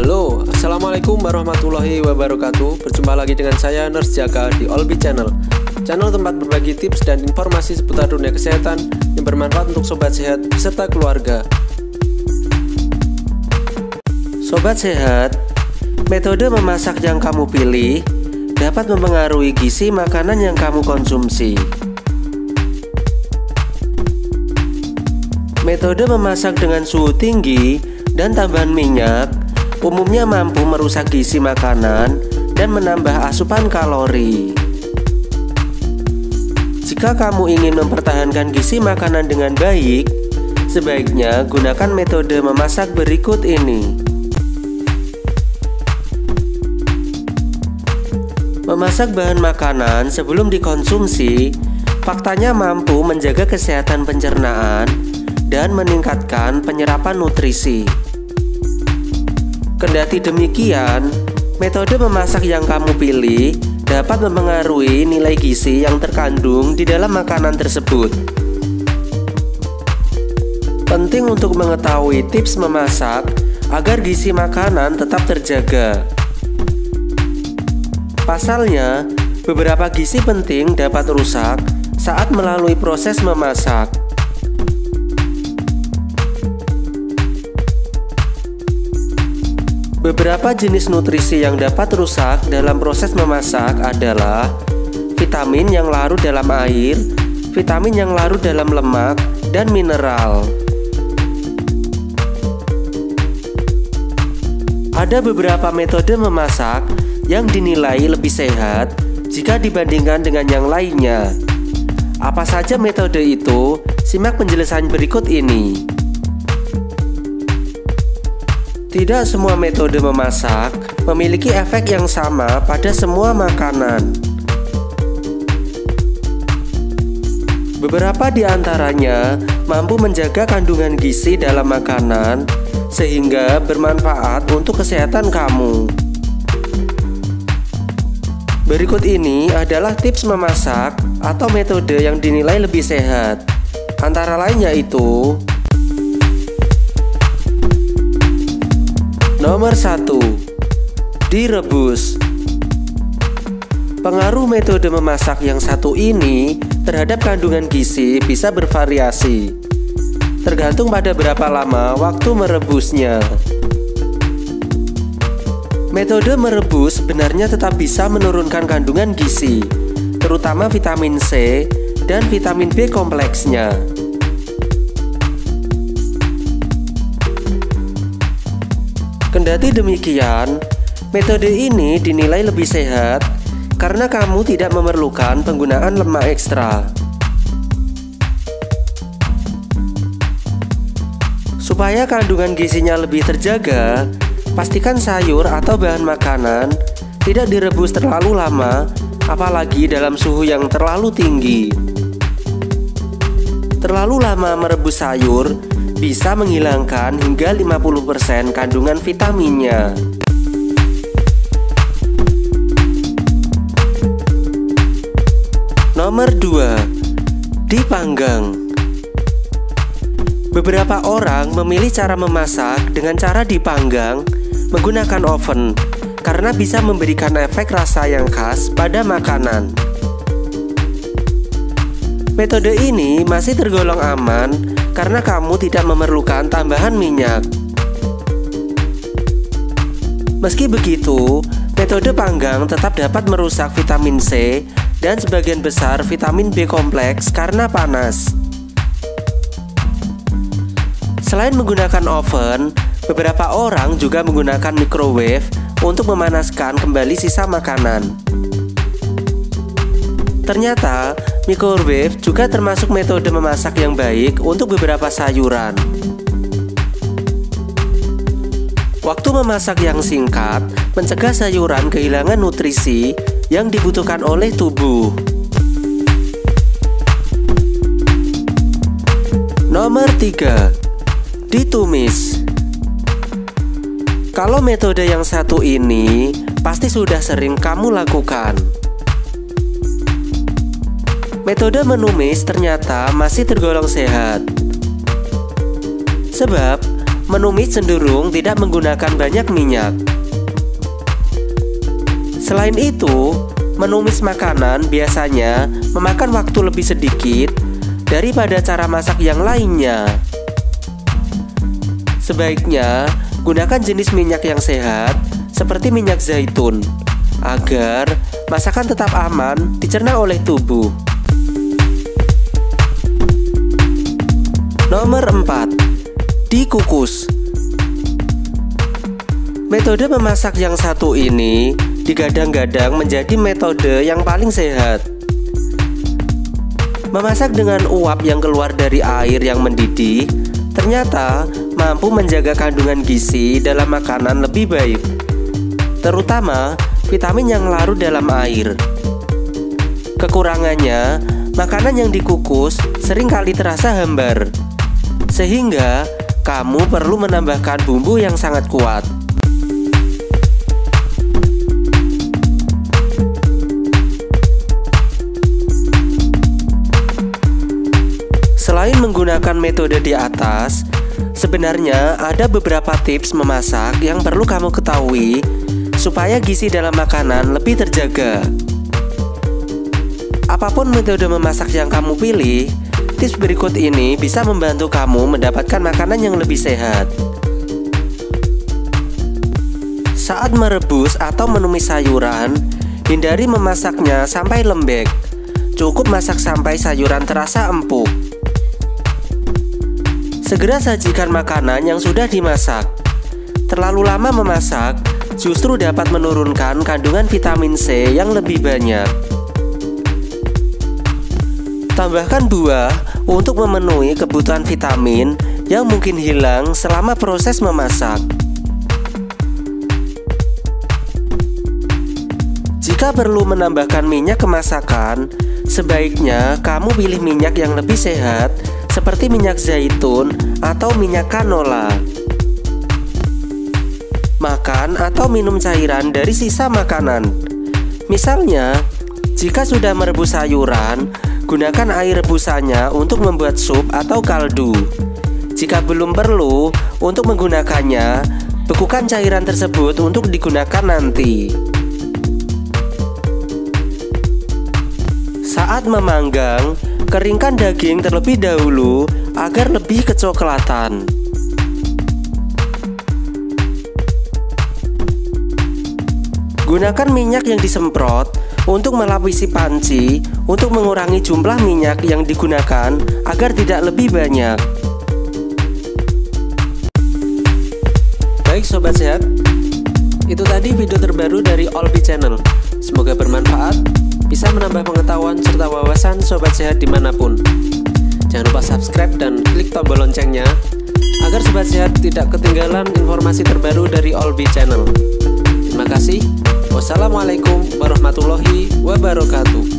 Halo, Assalamualaikum warahmatullahi wabarakatuh. Berjumpa lagi dengan saya Nurse Jaka di Olbi Channel. Channel tempat berbagi tips dan informasi seputar dunia kesehatan yang bermanfaat untuk sobat sehat beserta keluarga. Sobat sehat, metode memasak yang kamu pilih dapat mempengaruhi gizi makanan yang kamu konsumsi. Metode memasak dengan suhu tinggi dan tambahan minyak umumnya mampu merusak gizi makanan dan menambah asupan kalori. Jika kamu ingin mempertahankan gizi makanan dengan baik, sebaiknya gunakan metode memasak berikut ini. Memasak bahan makanan sebelum dikonsumsi faktanya mampu menjaga kesehatan pencernaan dan meningkatkan penyerapan nutrisi. Kendati demikian, metode memasak yang kamu pilih dapat mempengaruhi nilai gizi yang terkandung di dalam makanan tersebut. Penting untuk mengetahui tips memasak agar gizi makanan tetap terjaga. Pasalnya, beberapa gizi penting dapat rusak saat melalui proses memasak. Beberapa jenis nutrisi yang dapat rusak dalam proses memasak adalah vitamin yang larut dalam air, vitamin yang larut dalam lemak, dan mineral. Ada beberapa metode memasak yang dinilai lebih sehat jika dibandingkan dengan yang lainnya. Apa saja metode itu? Simak penjelasan berikut ini. Tidak semua metode memasak memiliki efek yang sama pada semua makanan. Beberapa di antaranya mampu menjaga kandungan gizi dalam makanan sehingga bermanfaat untuk kesehatan kamu. Berikut ini adalah tips memasak atau metode yang dinilai lebih sehat. Antara lain yaitu: Nomor 1. Direbus. Pengaruh metode memasak yang satu ini terhadap kandungan gizi bisa bervariasi, tergantung pada berapa lama waktu merebusnya. Metode merebus sebenarnya tetap bisa menurunkan kandungan gizi, terutama vitamin C dan vitamin B kompleksnya. Kendati demikian, metode ini dinilai lebih sehat karena kamu tidak memerlukan penggunaan lemak ekstra. Supaya kandungan gizinya lebih terjaga, pastikan sayur atau bahan makanan tidak direbus terlalu lama, apalagi dalam suhu yang terlalu tinggi. Terlalu lama merebus sayur bisa menghilangkan hingga 50% kandungan vitaminnya. Nomor 2. Dipanggang. Beberapa orang memilih cara memasak dengan cara dipanggang menggunakan oven karena bisa memberikan efek rasa yang khas pada makanan. Metode ini masih tergolong aman karena kamu tidak memerlukan tambahan minyak. Meski begitu, metode panggang tetap dapat merusak vitamin C dan sebagian besar vitamin B kompleks karena panas. Selain menggunakan oven, beberapa orang juga menggunakan microwave untuk memanaskan kembali sisa makanan. Ternyata, microwave juga termasuk metode memasak yang baik untuk beberapa sayuran. Waktu memasak yang singkat mencegah sayuran kehilangan nutrisi yang dibutuhkan oleh tubuh. Nomor 3. Ditumis. Kalau metode yang satu ini pasti sudah sering kamu lakukan. Metode menumis ternyata masih tergolong sehat. Sebab menumis cenderung tidak menggunakan banyak minyak. Selain itu, menumis makanan biasanya memakan waktu lebih sedikit daripada cara masak yang lainnya. Sebaiknya gunakan jenis minyak yang sehat seperti minyak zaitun agar masakan tetap aman dicerna oleh tubuh. Nomor 4. Dikukus. Metode memasak yang satu ini digadang-gadang menjadi metode yang paling sehat. Memasak dengan uap yang keluar dari air yang mendidih ternyata mampu menjaga kandungan gizi dalam makanan lebih baik, terutama vitamin yang larut dalam air. Kekurangannya, makanan yang dikukus seringkali terasa hambar, sehingga kamu perlu menambahkan bumbu yang sangat kuat. Selain menggunakan metode di atas, sebenarnya ada beberapa tips memasak yang perlu kamu ketahui supaya gizi dalam makanan lebih terjaga. Apapun metode memasak yang kamu pilih, tips berikut ini bisa membantu kamu mendapatkan makanan yang lebih sehat. Saat merebus atau menumis sayuran, hindari memasaknya sampai lembek. Cukup masak sampai sayuran terasa empuk. Segera sajikan makanan yang sudah dimasak. Terlalu lama memasak justru dapat menurunkan kandungan vitamin C yang lebih banyak. Tambahkan buah untuk memenuhi kebutuhan vitamin yang mungkin hilang selama proses memasak. Jika perlu menambahkan minyak ke masakan, sebaiknya kamu pilih minyak yang lebih sehat seperti minyak zaitun atau minyak canola. Makan atau minum cairan dari sisa makanan. Misalnya, jika sudah merebus sayuran, gunakan air rebusannya untuk membuat sup atau kaldu. Jika belum perlu untuk menggunakannya, bekukan cairan tersebut untuk digunakan nanti. Saat memanggang, keringkan daging terlebih dahulu agar lebih kecoklatan. Gunakan minyak yang disemprot untuk melapisi panci untuk mengurangi jumlah minyak yang digunakan agar tidak lebih banyak. Baik Sobat Sehat, itu tadi video terbaru dari Olbi Channel. Semoga bermanfaat, bisa menambah pengetahuan serta wawasan Sobat Sehat dimanapun. Jangan lupa subscribe dan klik tombol loncengnya agar Sobat Sehat tidak ketinggalan informasi terbaru dari Olbi Channel. Terima kasih. Wassalamualaikum warahmatullahi wabarakatuh.